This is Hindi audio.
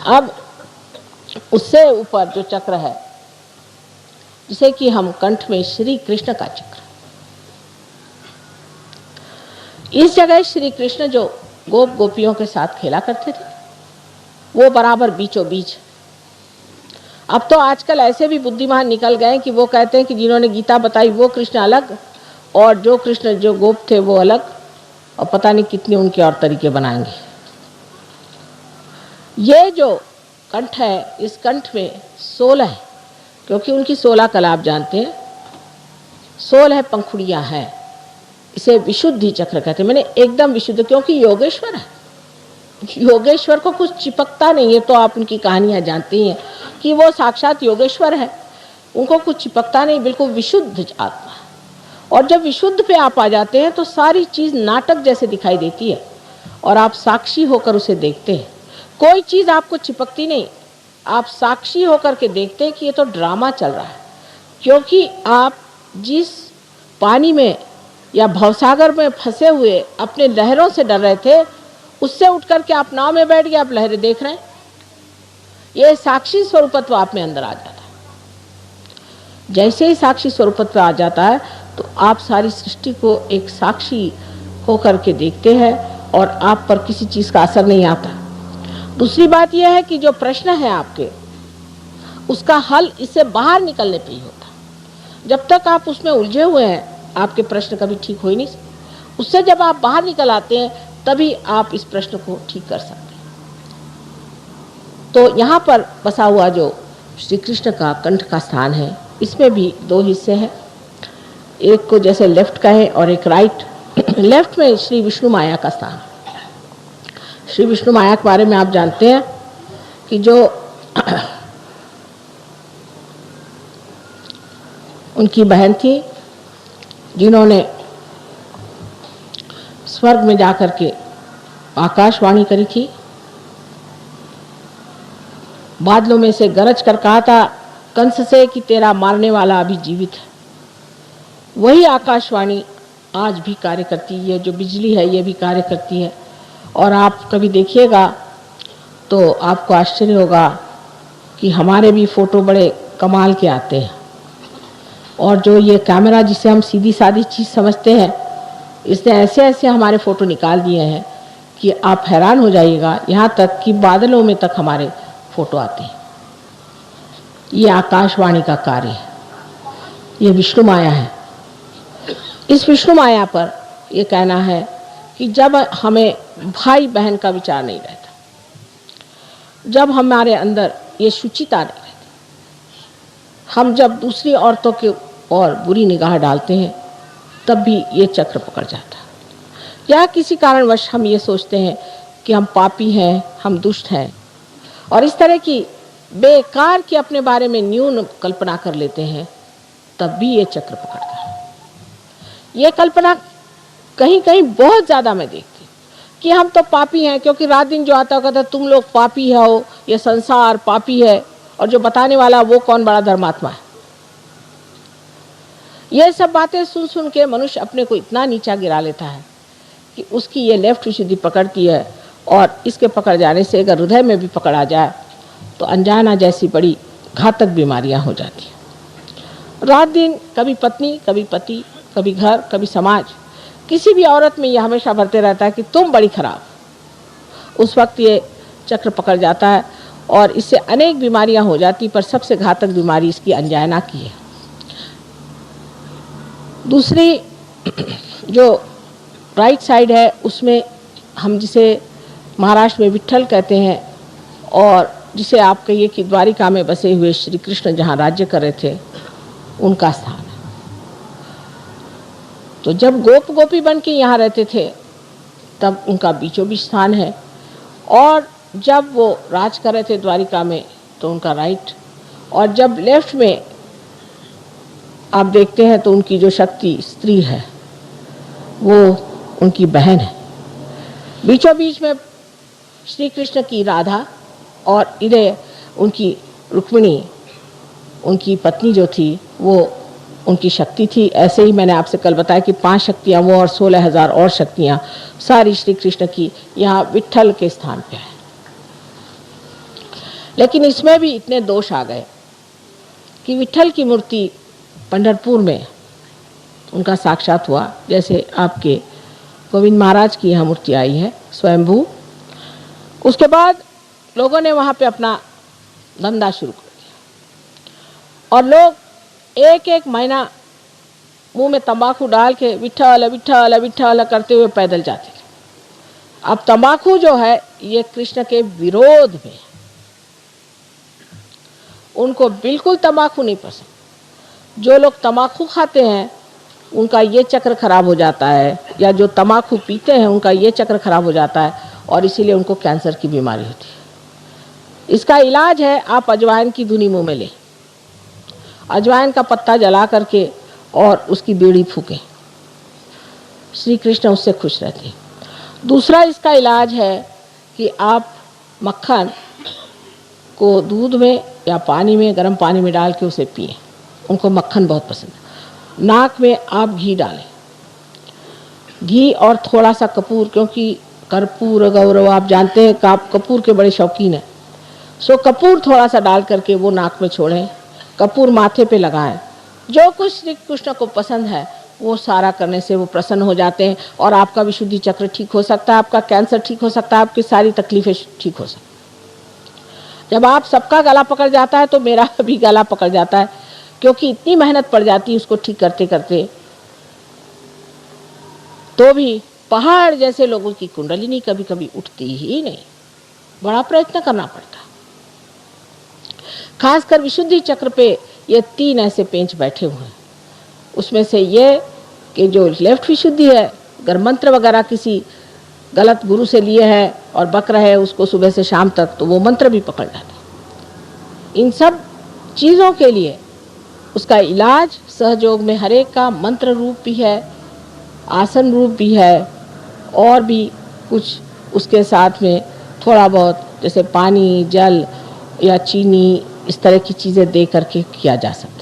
अब उससे ऊपर जो चक्र है, जिसे कि हम कंठ में श्री कृष्ण का चक्र, इस जगह श्री कृष्ण जो गोप गोपियों के साथ खेला करते थे, वो बराबर बीचों बीच। अब तो आजकल ऐसे भी बुद्धिमान निकल गए कि वो कहते हैं कि जिन्होंने गीता बताई वो कृष्ण अलग और जो कृष्ण जो गोप थे वो अलग, और पता नहीं कितने उनके और तरीके बनाएंगे। ये जो कंठ है, इस कंठ में 16 है, क्योंकि उनकी 16 कला आप जानते हैं, 16 पंखुड़ियां हैं। इसे विशुद्धि चक्र कहते हैं, मैंने एकदम विशुद्ध, क्योंकि योगेश्वर है। योगेश्वर को कुछ चिपकता नहीं है, तो आप उनकी कहानियां जानती हैं कि वो साक्षात योगेश्वर है, उनको कुछ चिपकता नहीं, बिल्कुल विशुद्ध आत्मा। और जब विशुद्ध पे आप आ जाते हैं तो सारी चीज नाटक जैसे दिखाई देती है और आप साक्षी होकर उसे देखते हैं। कोई चीज आपको चिपकती नहीं, आप साक्षी होकर के देखते हैं कि ये तो ड्रामा चल रहा है। क्योंकि आप जिस पानी में या भवसागर में फंसे हुए अपने लहरों से डर रहे थे, उससे उठकर के आप नाव में बैठ गए, आप लहरें देख रहे हैं। ये साक्षी स्वरूपत्व आप में अंदर आ जाता है। जैसे ही साक्षी स्वरूपत्व आ जाता है तो आप सारी सृष्टि को एक साक्षी होकर के देखते हैं और आप पर किसी चीज का असर नहीं आता। दूसरी बात यह है कि जो प्रश्न है आपके, उसका हल इससे बाहर निकलने पे ही होता। जब तक आप उसमें उलझे हुए हैं, आपके प्रश्न कभी ठीक हो ही नहीं सकते। उससे जब आप बाहर निकल आते हैं, तभी आप इस प्रश्न को ठीक कर सकते हैं। तो यहाँ पर बसा हुआ जो श्री कृष्ण का कंठ का स्थान है, इसमें भी 2 हिस्से हैं, एक को जैसे लेफ्ट कहें और एक राइट। लेफ्ट में श्री विष्णु माया का स्थान। श्री विष्णु माया के बारे में आप जानते हैं कि जो उनकी बहन थी, जिन्होंने स्वर्ग में जाकर के आकाशवाणी करी थी, बादलों में से गरज कर कहा था कंस से कि तेरा मारने वाला अभी जीवित है। वही आकाशवाणी आज भी कार्य करती है, जो बिजली है ये भी कार्य करती है। और आप कभी देखिएगा तो आपको आश्चर्य होगा कि हमारे भी फोटो बड़े कमाल के आते हैं। और जो ये कैमरा जिसे हम सीधी सादी चीज़ समझते हैं, इसने ऐसे ऐसे हमारे फ़ोटो निकाल दिए हैं कि आप हैरान हो जाइएगा। यहाँ तक कि बादलों में तक हमारे फ़ोटो आते हैं। ये आकाशवाणी का कार्य है, ये विष्णु माया है। इस विष्णु माया पर ये कहना है कि जब हमें भाई बहन का विचार नहीं रहता, जब हमारे अंदर ये शुचिता नहीं रहती, हम जब दूसरी औरतों के और बुरी निगाह डालते हैं, तब भी ये चक्र पकड़ जाता है। या किसी कारणवश हम ये सोचते हैं कि हम पापी हैं, हम दुष्ट हैं, और इस तरह की बेकार की अपने बारे में न्यून कल्पना कर लेते हैं, तब भी ये चक्र पकड़ता है। ये कल्पना कहीं कहीं बहुत ज़्यादा मैं देखती हूँ कि हम तो पापी हैं, क्योंकि रात दिन जो आता कहता तुम लोग पापी हो, ये संसार पापी है, और जो बताने वाला वो कौन बड़ा धर्मात्मा है। ये सब बातें सुन सुन के मनुष्य अपने को इतना नीचा गिरा लेता है कि उसकी ये लेफ्ट विशुद्धि पकड़ती है, और इसके पकड़ जाने से अगर हृदय में भी पकड़ आ जाए तो अनजाना जैसी बड़ी घातक बीमारियां हो जाती हैं। रात दिन कभी पत्नी, कभी पति, कभी घर, कभी समाज, किसी भी औरत में ये हमेशा भरते रहता है कि तुम बड़ी खराब। उस वक्त ये चक्र पकड़ जाता है और इससे अनेक बीमारियां हो जाती, पर सबसे घातक बीमारी इसकी अनजाना की है। दूसरी जो राइट साइड है, उसमें हम जिसे महाराष्ट्र में विट्ठल कहते हैं, और जिसे आप कहिए कि द्वारिका में बसे हुए श्री कृष्ण जहाँ राज्य कर रहे थे, उनका स्थान है। तो जब गोप गोपी बन के यहाँ रहते थे, तब उनका बीचों बीच स्थान है, और जब वो राज कर रहे थे द्वारिका में तो उनका राइट, और जब लेफ्ट में आप देखते हैं तो उनकी जो शक्ति स्त्री है वो उनकी बहन है। बीचों बीच में श्री कृष्ण की राधा, और इधर उनकी रुक्मिणी, उनकी पत्नी जो थी वो उनकी शक्ति थी। ऐसे ही मैंने आपसे कल बताया कि 5 शक्तियाँ वो और 16,000 और शक्तियाँ सारी श्री कृष्ण की यहाँ विट्ठल के स्थान पे है। लेकिन इसमें भी इतने दोष आ गए कि विठ्ठल की मूर्ति पंढरपुर में उनका साक्षात हुआ, जैसे आपके गोविंद महाराज की यहाँ मूर्ति आई है स्वयंभू। उसके बाद लोगों ने वहाँ पे अपना धंधा शुरू कर दिया और लोग एक एक महीना मुंह में तंबाकू डाल के विठ्ठल विठ्ठल विठ्ठल करते हुए पैदल जाते थे। अब तंबाकू जो है ये कृष्ण के विरोध में, उनको बिल्कुल तंबाकू नहीं पसंद। जो लोग तंबाकू खाते हैं उनका ये चक्र खराब हो जाता है, या जो तंबाकू पीते हैं उनका ये चक्र खराब हो जाता है और इसीलिए उनको कैंसर की बीमारी होती है। इसका इलाज है आप अजवाइन की धुनी मुंह में लें, अजवाइन का पत्ता जला करके और उसकी बीड़ी फूकें, श्री कृष्ण उससे खुश रहते हैं। दूसरा इसका इलाज है कि आप मक्खन को दूध में या पानी में, गर्म पानी में डाल के उसे पिएं, उनको मक्खन बहुत पसंद है। नाक में आप घी डालें, घी और थोड़ा सा कपूर, क्योंकि कर्पूर गौरव आप जानते हैं कि आप कपूर के बड़े शौकीन हैं, सो कपूर थोड़ा सा डाल करके वो नाक में छोड़ें, कपूर माथे पे लगाएं। जो कुछ श्री कृष्ण को पसंद है वो सारा करने से वो प्रसन्न हो जाते हैं और आपका विशुद्धि चक्र ठीक हो सकता है, आपका कैंसर ठीक हो सकता है, आपकी सारी तकलीफें ठीक हो सकती। जब आप सबका गला पकड़ जाता है तो मेरा भी गला पकड़ जाता है, क्योंकि इतनी मेहनत पड़ जाती है उसको ठीक करते करते, तो भी पहाड़ जैसे लोगों की कुंडलिनी कभी कभी उठती ही नहीं, बड़ा प्रयत्न करना पड़ता। खासकर विशुद्धि चक्र पे ये 3 ऐसे पेंच बैठे हुए हैं। उसमें से ये कि जो लेफ्ट विशुद्धि है, अगर मंत्र वगैरह किसी गलत गुरु से लिए हैं और बक रहे हैं उसको सुबह से शाम तक, तो वो मंत्र भी पकड़ जाते। इन सब चीज़ों के लिए उसका इलाज सहयोग में हर एक का मंत्र रूप भी है, आसन रूप भी है, और भी कुछ उसके साथ में थोड़ा बहुत जैसे पानी, जल या चीनी, इस तरह की चीज़ें दे करके किया जा सकता है।